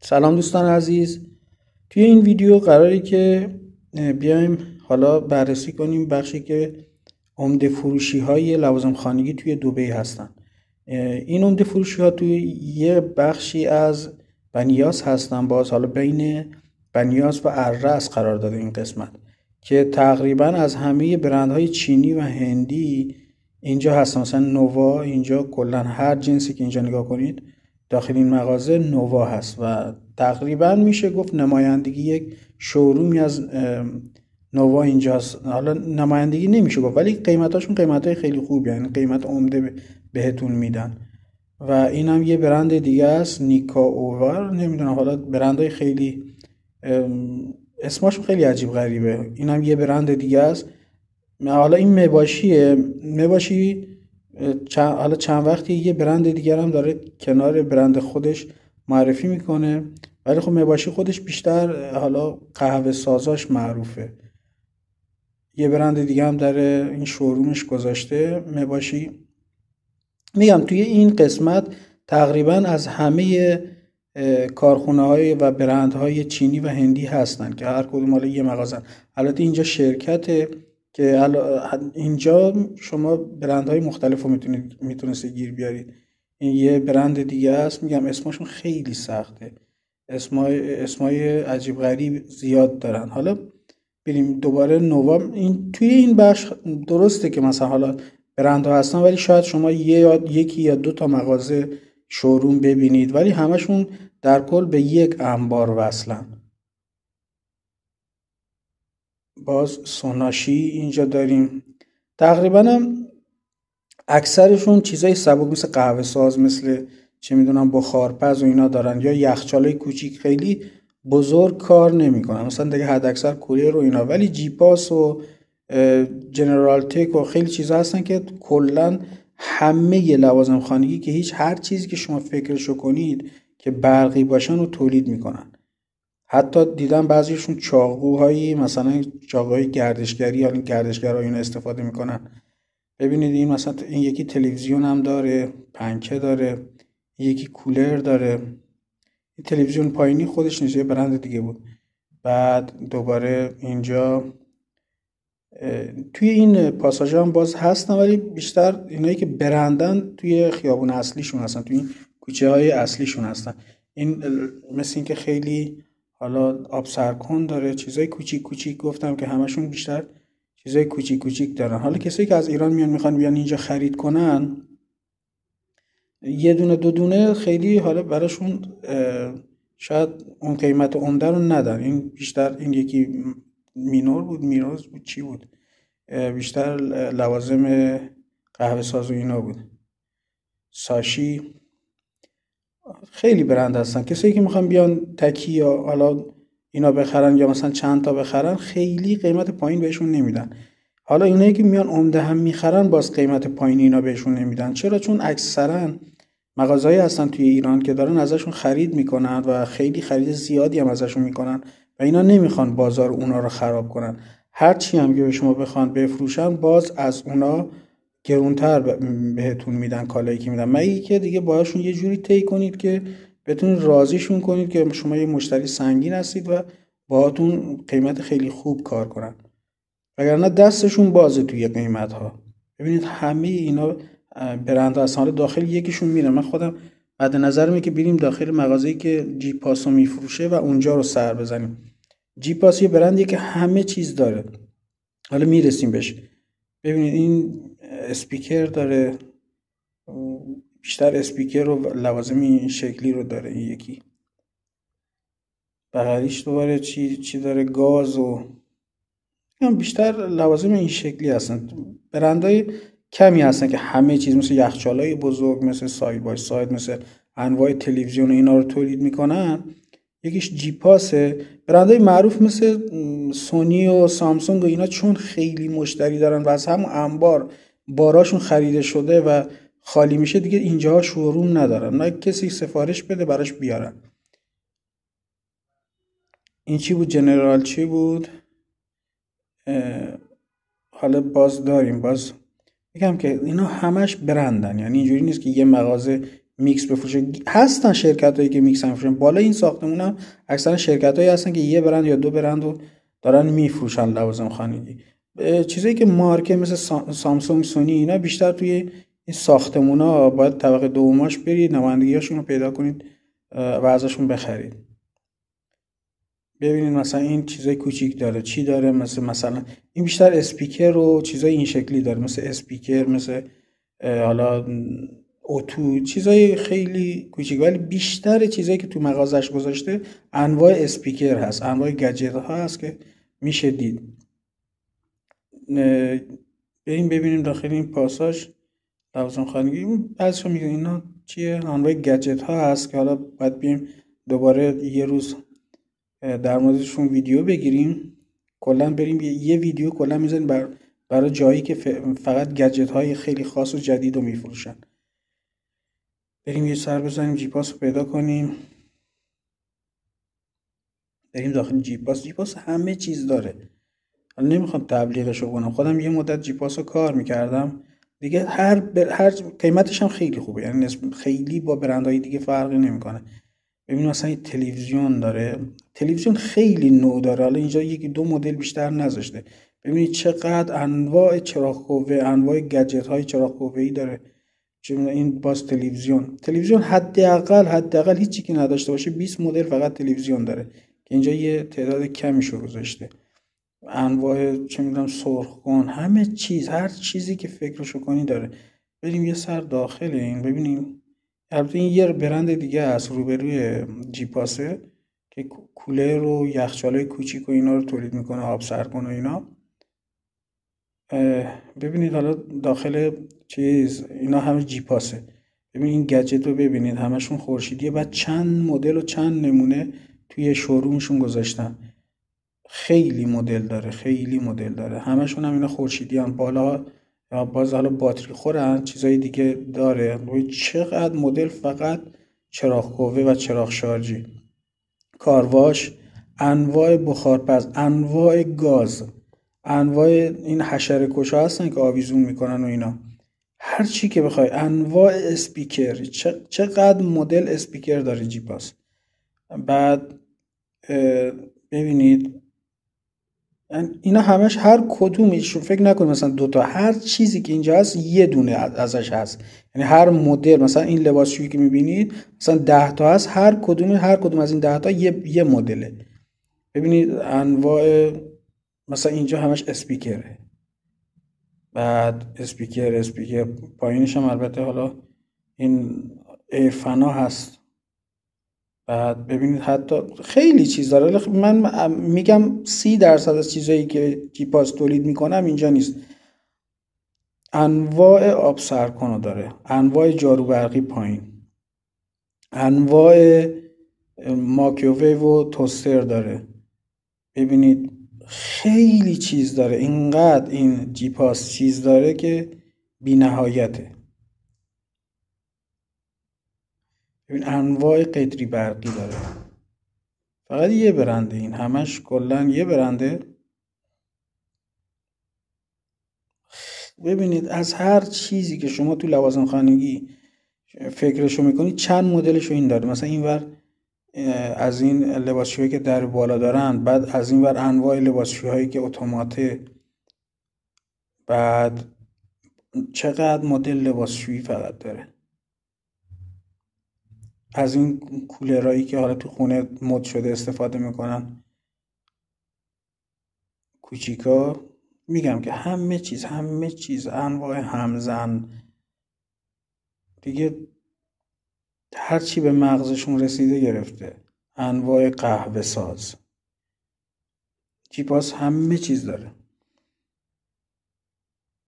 سلام دوستان عزیز. توی این ویدیو قراره که بیایم حالا بررسی کنیم بخشی که عمده فروشی های لوازم خانگی توی دبی هستن. این عمده فروشی ها توی یه بخشی از بنیاس هستن، باز حالا بین بنیاس و الرأس قرار داده این قسمت که تقریبا از همه برندهای چینی و هندی اینجا هستن. مثلا نووا اینجا، کلا هر جنسی که اینجا نگاه کنید داخل این مغازه نووا هست و تقریبا میشه گفت نمایندگی یک شورومی از نووا اینجاست. حالا نمایندگی نمیشه گفت، ولی قیمتاشون قیمتای خیلی خوبی، یعنی قیمت عمده بهتون میدن. و این هم یه برند دیگه است، نیکا اوور، نمیدونم، حالا برندهای خیلی اسمشون خیلی عجیب غریبه. این هم یه برند دیگه است. حالا این مباشی حالا چند وقتی یه برند دیگر هم داره کنار برند خودش معرفی میکنه، ولی خب مباشی خودش بیشتر حالا قهوه سازاش معروفه. یه برند دیگه هم داره این شورومش گذاشته مباشی. میگم توی این قسمت تقریبا از همه کارخونه های و برند های چینی و هندی هستن که هر کدوم حالا یه مغازه. البته اینجا شرکته که اینجا شما برندهای مختلف رو میتونستی گیر بیارید. این یه برند دیگه است، میگم اسمشون خیلی سخته، اسمای عجیب غریب زیاد دارن. حالا بریم دوباره نووا. این توی این بخش درسته که مثلا حالا برندها هستن، ولی شاید شما یکی یا دو تا مغازه شوروم ببینید، ولی همشون در کل به یک انبار وصلن. باز سوناشی اینجا داریم. تقریبا هم اکثرشون چیزای سبک مثل قهوه ساز، مثل چه میدونم بخارپز و اینا دارن، یا یخچالای کوچیک، خیلی بزرگ کار نمیکنن، مثلا دیگه حد اکثر کولر و اینا. ولی جیپاس و جنرال تک و خیلی چیزا هستن که کلا همه لوازم خانگی که هر چیزی که شما فکرشو کنید که برقی باشن رو تولید میکنن. حتی دیدم بعضیشون چاقوهایی، مثلا چاقوهای گردشگری، یا این گردشگرها اینو استفاده میکنن. ببینید این مثلا این یکی تلویزیون هم داره، پنکه داره، یکی کولر داره. این تلویزیون پایینی خودش نیست، یه برند دیگه بود. بعد دوباره اینجا توی این پاساژ هم باز هستن، ولی بیشتر اینایی که برندن توی خیابون اصلیشون هستن، توی این کوچه های اصلیشون هستن. این مثل این که خیلی حالا آب سرکن داره، چیزای کوچیک کوچیک، گفتم که همشون بیشتر چیزای کوچیک کوچیک دارن. حالا کسایی که از ایران میخوان بیان اینجا خرید کنن، یه دونه دو دونه خیلی حالا براشون شاید اون قیمت عمده رو ندن. این بیشتر این یکی میروز بود چی بود، بیشتر لوازم قهوه ساز و اینا بود. ساشی، خیلی برند هستن. کسایی که میخوان بیان تکی یا حالا اینا بخرن یا مثلا چند تا بخرن، خیلی قیمت پایین بهشون نمیدن. حالا اینایی که میان عمده هم میخرن، باز قیمت پایین اینا بهشون نمیدن. چرا؟ چون اکثرا مغازه‌ای هستن توی ایران که دارن ازشون خرید میکنن و خیلی خرید زیادی هم ازشون میکنن و اینا نمیخوان بازار اونا رو خراب کنن. هرچی هم که به شما بخوان بفروشن، باز از اونا گرونتر بهتون میدن کالایی که میدن. مگه که دیگه باهاشون یه جوری طی کنید که بتونید راضیشون کنید که شما یه مشتری سنگین هستید و باهاتون قیمت خیلی خوب کار کنن، وگرنه دستشون بازه توی قیمت ها. ببینید همه اینا برند اصلا داخل یکیشون میره. من خودم بعد نظرمه که بریم داخل مغازه‌ای که جیپاس رو میفروشه و اونجا رو سر بزنیم. جیپاس یه برندی که همه چیز داره، حالا میرسیم بهش. ببینید این اسپیکر داره، بیشتر اسپیکر و لوازم این شکلی رو داره. این یکی بغلیش دوباره چی داره، گاز و بیشتر لوازم این شکلی هستن. برندهای کمی هستن که همه چیز مثل یخچالای بزرگ، مثل ساید بای ساید، مثل انواع تلویزیون اینا رو تولید میکنن. یکیش جیپاسه. برندهای معروف مثل سونی و سامسونگ و اینا چون خیلی مشتری دارن و از همون انبار باراشون خریده شده و خالی میشه، دیگه اینجا شوروم ندارن، نه کسی سفارش بده براش بیارن. این چی بود؟ جنرال چی بود؟ حالا باز داریم، باز میگم که اینا همش برندن، یعنی اینجوری نیست که یه مغازه میکس بفروشه. هستن شرکتایی که میکس میفروشن. بالا این ساختمون هم اکثرا شرکتایی هستن که یه برند یا دو برند رو دارن میفروشن لوازم خانگی. چیزایی که مارکه مثل سامسونگ، سونی، اینا بیشتر توی این ساختمونا باید طبقه دوماش برید، نمایندگیاشون رو پیدا کنید و ازشون بخرید. ببینید مثلا این چیزای کوچیک داره، چی داره، مثلا این بیشتر اسپیکر و چیزای این شکلی داره، مثل اسپیکر، مثل حالا اتو، چیزای خیلی کوچیک، ولی بیشتر چیزایی که تو مغازش گذاشته انواع اسپیکر هست، انواع گجت ها هست که میشه دید. بریم ببینیم داخل این پاساژ لوازم خانگی. بعضی‌ها میگن اینا چیه؟ انواع گجت ها هست که حالا باید بیم دوباره یه روز در موردشون ویدیو بگیریم. کلا بریم یه ویدیو کلا میذاریم برای جایی که فقط گجت های خیلی خاص و جدید رو میفروشن. بریم یه سر بزنیم جیپاس رو پیدا کنیم. بریم داخل جیپاس همه چیز داره. حالا نمیخوام تبلیغش رو کنم، خودم یه مدت جیپاس رو کار میکردم دیگه. هر قیمتش هم خیلی خوبه، یعنی خیلی با برندهای دیگه فرقی نمیکنه. ببین مثلا این تلویزیون داره، تلویزیون خیلی نوع داره، حالا اینجا یکی دو مدل بیشتر نذاشته. ببینید چقدر انواع چراغ قوه، انواع گجت های چراغ قوه‌ای داره. این باز تلویزیون حداقل هیچی که نداشته باشه 20 مدل فقط تلویزیون داره که اینجا یه تعداد کمیشو گذاشته. انواع چه میدونم سرخگون، همه چیز، هر چیزی که فکرشو کنی داره. بریم یه سر داخل این ببینیم. البته این یه برند دیگه هست روبروی جیپاسه که کولر و یخچالای کوچیک و اینا رو تولید میکنه، آب سرکن و اینا. ببینید حالا داخل اینا همه جیپاسه. ببینید این گجت رو ببینید همشون خورشیدیه. بعد چند مدل و چند نمونه توی شورومشون گذاشتن. خیلی مدل داره همشون هم اینا خورشیدی هم. بالا باز حالا باتری خورن، چیزای دیگه داره. چقدر مدل، فقط چراغ قوه و چراغ شارژی، کارواش، انواع بخارپز، انواع گاز، انواع این حشره کشا هستن که آویزون میکنن و اینا، هر چی که بخوای، انواع اسپیکر. چقدر مدل اسپیکر داره جیپاس. بعد ببینید اینا همش هر کدومشون فکر نکنید مثلا دوتا، هر چیزی که اینجا هست یه دونه ازش هست. یعنی هر مدل، مثلا این لباسشویی که میبینید مثلا 10 تا هست، هر کدوم از این 10 تا یه مدله. ببینید انواع، مثلا اینجا همش اسپیکره. بعد اسپیکر پایینش هم البته حالا این ایرفنا هست. بعد ببینید حتی خیلی چیز داره. من میگم 30% از چیزایی که جیپاس تولید میکنم اینجا نیست. انواع آب سرکن داره، انواع جارو برقی پایین، انواع مایکروویو و توستر داره. ببینید خیلی چیز داره. اینقدر این جیپاس چیز داره که بی نهایته. ببین انواع قطری برقی داره. فقط یه برنده، این همش کلن یه برنده. ببینید از هر چیزی که شما تو لوازم خانگی فکرشو میکنید چند مدلشو این داره. مثلا اینور از این لباسشویی که در بالا دارن، بعد از اینور انواع لباسشویی که اتوماته، بعد چقدر مدل لباسشویی فقط داره. از این کولرایی که حالا تو خونه مد شده استفاده میکنن کوچیکا. میگم که همه چیز انواع همزن دیگه، هر چی به مغزشون رسیده گرفته. انواع قهوه ساز. جیپاس همه چیز داره.